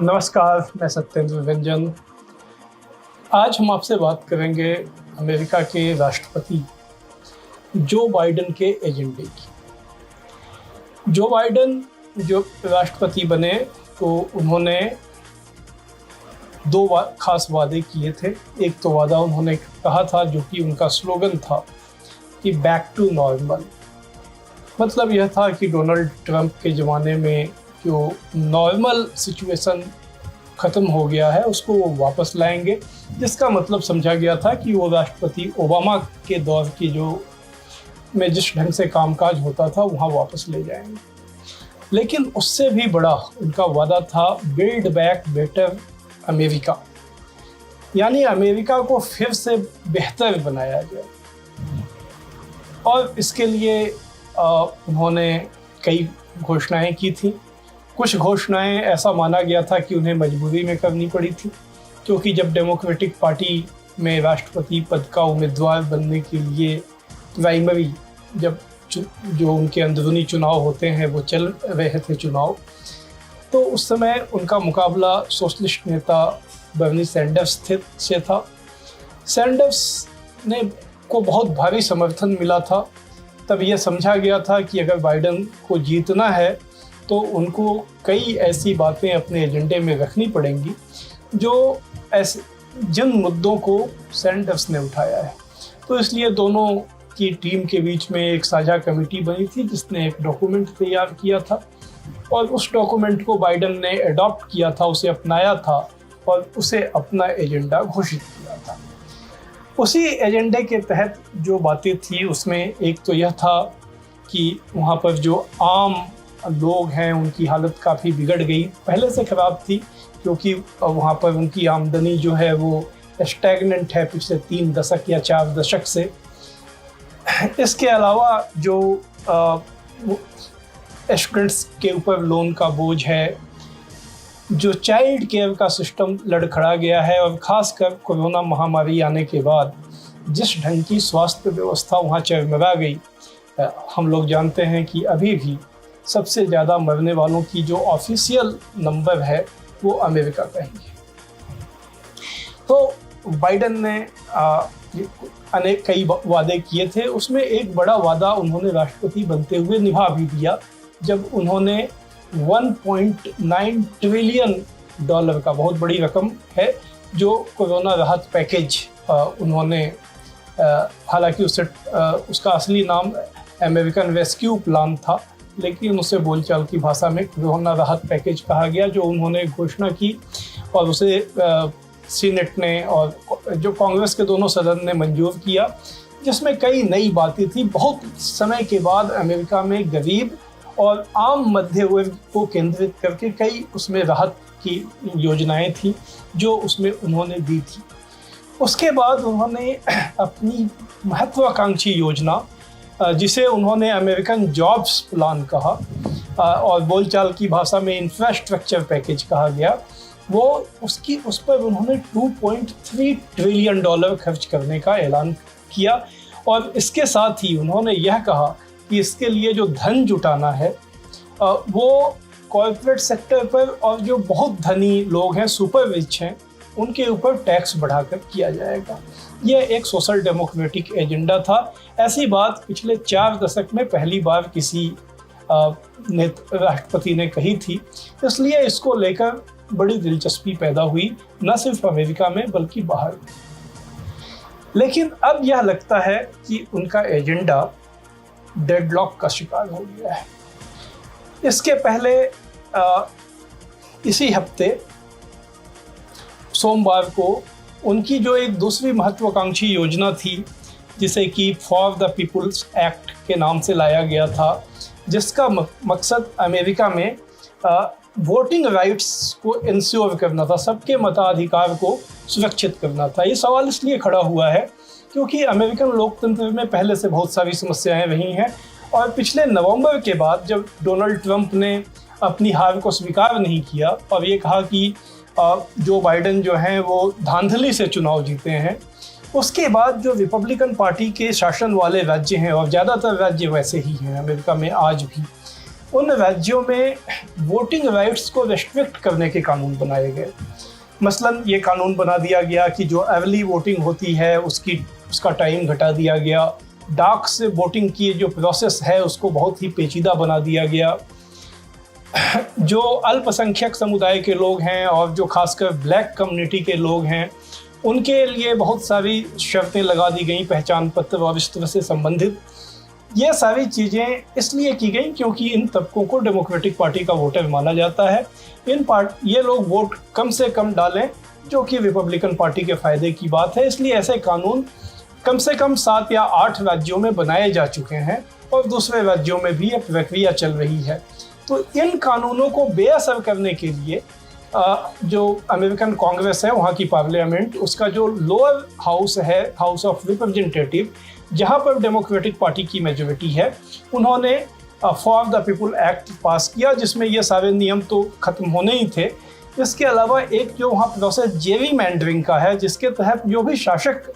नमस्कार, मैं सत्येंद्र व्यंजन। आज हम आपसे बात करेंगे अमेरिका के राष्ट्रपति जो बाइडेन के एजेंडे की। जो बाइडेन जो राष्ट्रपति बने तो उन्होंने दो खास वादे किए थे। एक तो वादा उन्होंने कहा था, जो कि उनका स्लोगन था, कि बैक टू नॉर्मल। मतलब यह था कि डोनाल्ड ट्रंप के ज़माने में जो नॉर्मल सिचुएशन ख़त्म हो गया है उसको वो वापस लाएंगे, जिसका मतलब समझा गया था कि वो राष्ट्रपति ओबामा के दौर की में जिस ढंग से कामकाज होता था वहाँ वापस ले जाएंगे। लेकिन उससे भी बड़ा उनका वादा था बिल्ड बैक बेटर अमेरिका, यानी अमेरिका को फिर से बेहतर बनाया जाए। और इसके लिए उन्होंने कई घोषणाएं की थी। कुछ घोषणाएं ऐसा माना गया था कि उन्हें मजबूरी में करनी पड़ी थी, क्योंकि जब डेमोक्रेटिक पार्टी में राष्ट्रपति पद का उम्मीदवार बनने के लिए प्राइमरी जो उनके अंदरूनी चुनाव होते हैं वो चल रहे थे चुनाव, तो उस समय उनका मुकाबला सोशलिस्ट नेता बर्नी सैंडर्स से था। सैंडर्स ने को बहुत भारी समर्थन मिला था। तब यह समझा गया था कि अगर बाइडेन को जीतना है तो उनको कई ऐसी बातें अपने एजेंडे में रखनी पड़ेंगी जिन मुद्दों को सैंडर्स ने उठाया है। तो इसलिए दोनों की टीम के बीच में एक साझा कमेटी बनी थी जिसने एक डॉक्यूमेंट तैयार किया था, और उस डॉक्यूमेंट को बाइडेन ने अडॉप्ट किया था, उसे अपनाया था और उसे अपना एजेंडा घोषित किया था। उसी एजेंडे के तहत जो बातें थी उसमें एक तो यह था कि वहाँ पर जो आम लोग हैं उनकी हालत काफ़ी बिगड़ गई, पहले से ख़राब थी, क्योंकि वहाँ पर उनकी आमदनी जो है वो स्टैग्नेंट है पिछले 3 दशक या 4 दशक से। इसके अलावा जो स्टूडेंट्स के ऊपर लोन का बोझ है, जो चाइल्ड केयर का सिस्टम लड़खड़ा गया है, और ख़ासकर कोरोना महामारी आने के बाद जिस ढंग की स्वास्थ्य व्यवस्था वहाँ चरमरा गई। हम लोग जानते हैं कि अभी भी सबसे ज़्यादा मरने वालों की जो ऑफिशियल नंबर है वो अमेरिका का ही है। तो बाइडेन ने अनेक कई वादे किए थे, उसमें एक बड़ा वादा उन्होंने राष्ट्रपति बनते हुए निभा भी दिया, जब उन्होंने 1.9 ट्रिलियन डॉलर का, बहुत बड़ी रकम है, जो कोरोना राहत पैकेज उन्होंने, हालांकि उसका असली नाम अमेरिकन रेस्क्यू प्लान था, लेकिन उसे बोलचाल की भाषा में कोरोना राहत पैकेज कहा गया, जो उन्होंने घोषणा की और उसे सीनेट ने और जो कांग्रेस के दोनों सदन ने मंजूर किया, जिसमें कई नई बातें थी। बहुत समय के बाद अमेरिका में गरीब और आम मध्य वर्ग को केंद्रित करके कई उसमें राहत की योजनाएं थी जो उसमें उन्होंने दी थी। उसके बाद उन्होंने अपनी महत्वाकांक्षी योजना, जिसे उन्होंने अमेरिकन जॉब्स प्लान कहा और बोलचाल की भाषा में इंफ्रास्ट्रक्चर पैकेज कहा गया, उस पर उन्होंने 2.3 ट्रिलियन डॉलर खर्च करने का ऐलान किया। और इसके साथ ही उन्होंने यह कहा कि इसके लिए जो धन जुटाना है वो कॉर्पोरेट सेक्टर पर और जो बहुत धनी लोग हैं, सुपर रिच हैं, उनके ऊपर टैक्स बढ़ाकर किया जाएगा। यह एक सोशल डेमोक्रेटिक एजेंडा था। ऐसी बात पिछले 4 दशक में पहली बार किसी राष्ट्रपति ने कही थी, इसलिए इसको लेकर बड़ी दिलचस्पी पैदा हुई, न सिर्फ अमेरिका में बल्कि बाहर भी। लेकिन अब यह लगता है कि उनका एजेंडा डेडलॉक का शिकार हो गया है। इसके पहले इसी हफ्ते सोमवार को उनकी जो एक दूसरी महत्वाकांक्षी योजना थी, जिसे कि फॉर द पीपुल्स एक्ट के नाम से लाया गया था, जिसका मकसद अमेरिका में वोटिंग राइट्स को इंश्योर करना था, सबके मताधिकार को सुरक्षित करना था। ये सवाल इसलिए खड़ा हुआ है क्योंकि अमेरिकन लोकतंत्र में पहले से बहुत सारी समस्याएं रही हैं, और पिछले नवंबर के बाद जब डोनाल्ड ट्रंप ने अपनी हार को स्वीकार नहीं किया और ये कहा कि जो बाइडेन जो हैं वो धांधली से चुनाव जीते हैं, उसके बाद जो रिपब्लिकन पार्टी के शासन वाले राज्य हैं, और ज़्यादातर राज्य वैसे ही हैं अमेरिका में आज भी, उन राज्यों में वोटिंग राइट्स को रेस्ट्रिक्ट करने के कानून बनाए गए। मसलन ये कानून बना दिया गया कि जो अर्ली वोटिंग होती है उसका टाइम घटा दिया गया। डाक से वोटिंग की जो प्रोसेस है उसको बहुत ही पेचीदा बना दिया गया। जो अल्पसंख्यक समुदाय के लोग हैं और जो खासकर ब्लैक कम्युनिटी के लोग हैं उनके लिए बहुत सारी शर्तें लगा दी गई पहचान पत्र और इस तरह से संबंधित। ये सारी चीज़ें इसलिए की गई क्योंकि इन तबकों को डेमोक्रेटिक पार्टी का वोटर माना जाता है। ये लोग वोट कम से कम डालें, जो कि रिपब्लिकन पार्टी के फ़ायदे की बात है। इसलिए ऐसे कानून कम से कम 7 या 8 राज्यों में बनाए जा चुके हैं और दूसरे राज्यों में भी यह प्रक्रिया चल रही है। तो इन कानूनों को बेअसर करने के लिए जो अमेरिकन कांग्रेस है, वहाँ की पार्लियामेंट, उसका जो लोअर हाउस है, हाउस ऑफ रिप्रेजेंटेटिव, जहाँ पर डेमोक्रेटिक पार्टी की मेजॉरिटी है, उन्होंने फॉर द पीपल एक्ट पास किया, जिसमें ये सारे नियम तो ख़त्म होने ही थे। इसके अलावा एक जो वहाँ प्रोसेस जेरीमैंडरिंग का है, जिसके तहत जो भी शासक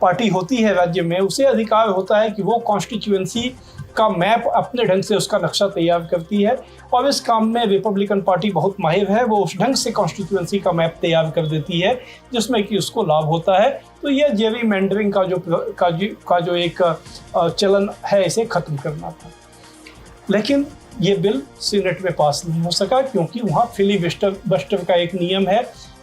पार्टी होती है राज्य में, उसे अधिकार होता है कि वो कॉन्स्टिट्यूएंसी का मैप अपने ढंग से उसका नक्शा तैयार करती है और इस काम में रिपब्लिकन पार्टी बहुत माहिर है। वो उस ढंग से कॉन्स्टिट्यूएंसी का मैप तैयार कर देती है जिसमें कि उसको लाभ होता है। तो यह जेरीमैंडरिंग का जो एक चलन है, इसे ख़त्म करना था। लेकिन ये बिल सीनेट में पास नहीं हो सका क्योंकि वहाँ फिलीबस्टर का एक नियम है।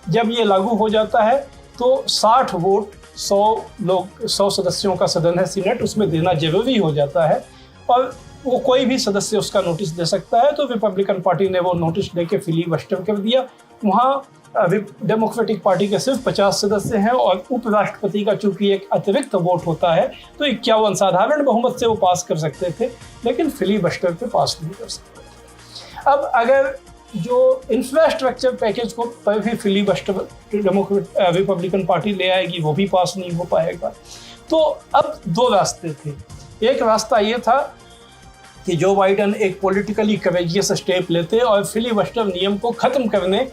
जब ये लागू हो जाता है तो 60 वोट 100 सदस्यों का सदन है सीनेट, उसमें देना जरूरी हो जाता है और वो कोई भी सदस्य उसका नोटिस दे सकता है। तो रिपब्लिकन पार्टी ने वो नोटिस देके फिलीबस्टर कर दिया। वहाँ डेमोक्रेटिक पार्टी के सिर्फ 50 सदस्य हैं और उपराष्ट्रपति का चूंकि एक अतिरिक्त वोट होता है तो 51 साधारण बहुमत से वो पास कर सकते थे, लेकिन फिलीबस्टर पे पास नहीं कर सकते थे। अब अगर जो इंफ्रास्ट्रक्चर पैकेज को पर भी फिलीबस्टर रिपब्लिकन पार्टी ले आएगी, वो भी पास नहीं हो पाएगा। तो अब 2 रास्ते थे। एक रास्ता ये था कि जो बाइडन एक पॉलिटिकली करेजियस स्टेप लेते और फिलीबस्टर नियम को ख़त्म करने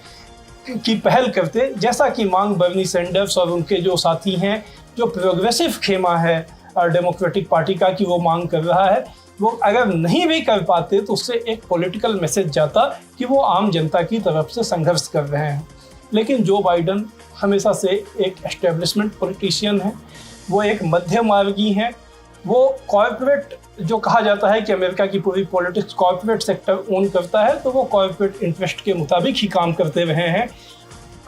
की पहल करते, जैसा कि मांग बर्नी सैंडर्स और उनके जो साथी हैं, जो प्रोग्रेसिव खेमा है डेमोक्रेटिक पार्टी का कि वो मांग कर रहा है, वो अगर नहीं भी कर पाते तो उससे एक पॉलिटिकल मैसेज जाता कि वो आम जनता की तरफ से संघर्ष कर रहे हैं। लेकिन जो बाइडन हमेशा से एक एस्टेब्लिशमेंट पॉलिटिशियन है, वो एक मध्य मार्गी हैं। वो कॉर्पोरेट, जो कहा जाता है कि अमेरिका की पूरी पॉलिटिक्स कॉर्पोरेट सेक्टर ओन करता है, तो वो कॉर्पोरेट इंटरेस्ट के मुताबिक ही काम करते रहे हैं।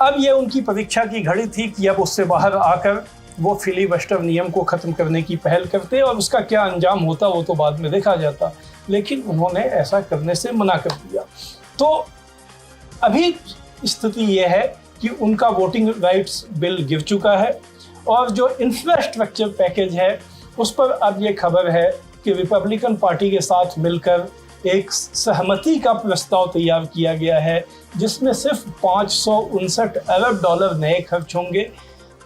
अब ये उनकी परीक्षा की घड़ी थी कि अब उससे बाहर आकर वो फिलीबस्टर नियम को ख़त्म करने की पहल करते और उसका क्या अंजाम होता वो तो बाद में देखा जाता। लेकिन उन्होंने ऐसा करने से मना कर दिया। तो अभी स्थिति ये है कि उनका वोटिंग राइट्स बिल गिर चुका है और जो इंफ्रास्ट्रक्चर पैकेज है उस पर अब ये खबर है कि रिपब्लिकन पार्टी के साथ मिलकर एक सहमति का प्रस्ताव तैयार किया गया है, जिसमें सिर्फ $559 अरब नए खर्च होंगे।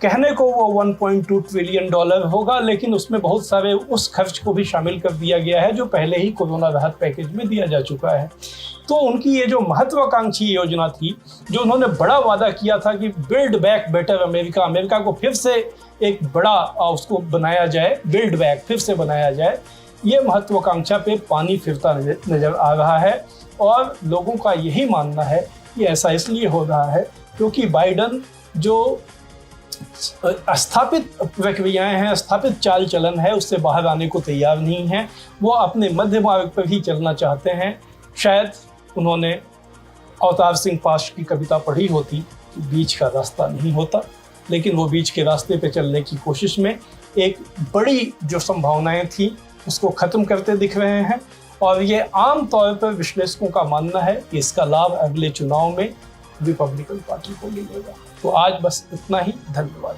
कहने को वो $1.2 ट्रिलियन होगा, लेकिन उसमें बहुत सारे उस खर्च को भी शामिल कर दिया गया है जो पहले ही कोरोना राहत पैकेज में दिया जा चुका है। तो उनकी ये जो महत्वाकांक्षी योजना थी, जो उन्होंने बड़ा वादा किया था कि build back better America, America को फिर से एक बड़ा उसको बनाया जाए, बिल्ड बैक फिर से बनाया जाए, ये महत्वाकांक्षा पे पानी फिरता नज़र आ रहा है। और लोगों का यही मानना है कि ऐसा इसलिए हो रहा है क्योंकि बाइडन जो स्थापित प्रक्रियाएं हैं, स्थापित चाल चलन है, उससे बाहर आने को तैयार नहीं है। वो अपने मध्य मार्ग पर ही चलना चाहते हैं। शायद उन्होंने अवतार सिंह पाश की कविता पढ़ी होती कि बीच का रास्ता नहीं होता, लेकिन वो बीच के रास्ते पे चलने की कोशिश में एक बड़ी जो संभावनाएं थी उसको ख़त्म करते दिख रहे हैं। और ये आम तौर पर विश्लेषकों का मानना है कि इसका लाभ अगले चुनाव में रिपब्लिकन पार्टी को मिलेगा। तो आज बस इतना ही। धन्यवाद।